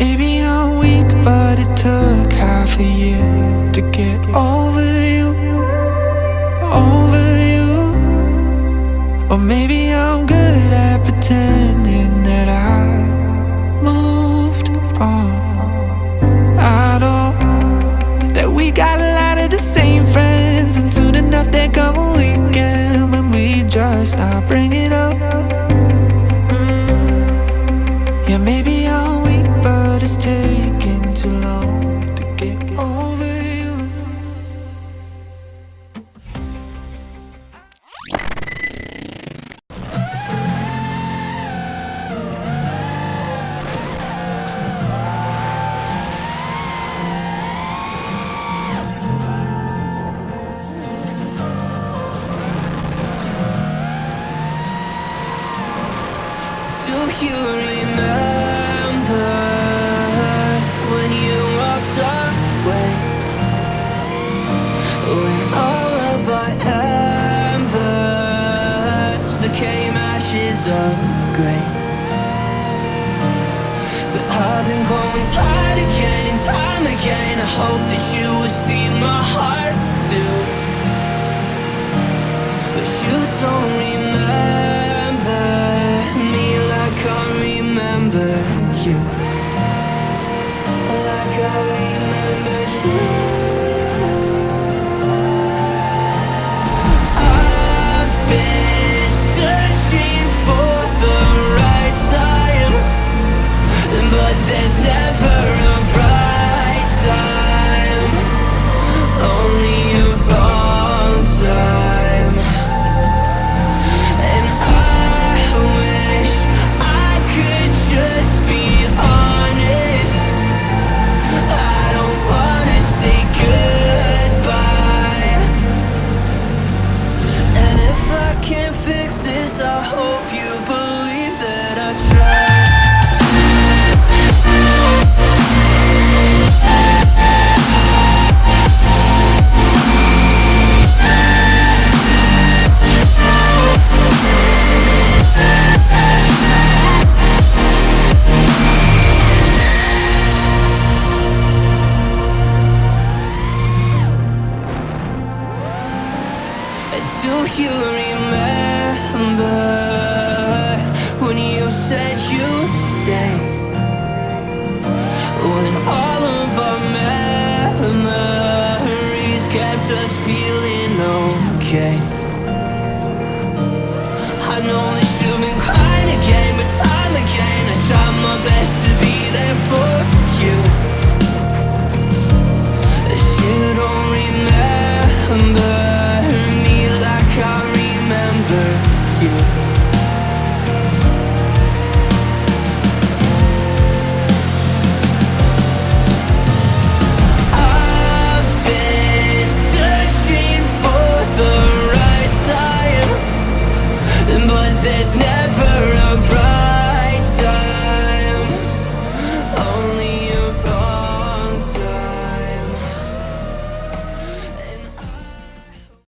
Maybe I'm weak, but it took half a year to get over you, over you. Or maybe I'm good at pretending that I moved on. I know that we got a lot of the same friends, and soon enough there come a weekend when we just not bring it up. Yeah, maybe I'm weak, but it's taking too long to get over you. Do you remember when you walked away? When all of our embers became ashes of grey. But I've been growing tired again and time again. I hope that you will see my heart too. But you don't remember me like I remember you. Like I remember you. I've been searching for the right time, but there's never a right time, only a wrong time. And I wish I could just be honest. I don't wanna say goodbye. And if I can't fix this, I hope you believe that I tried. Do you remember when you said you'd stay? When all of our memories kept us feeling okay.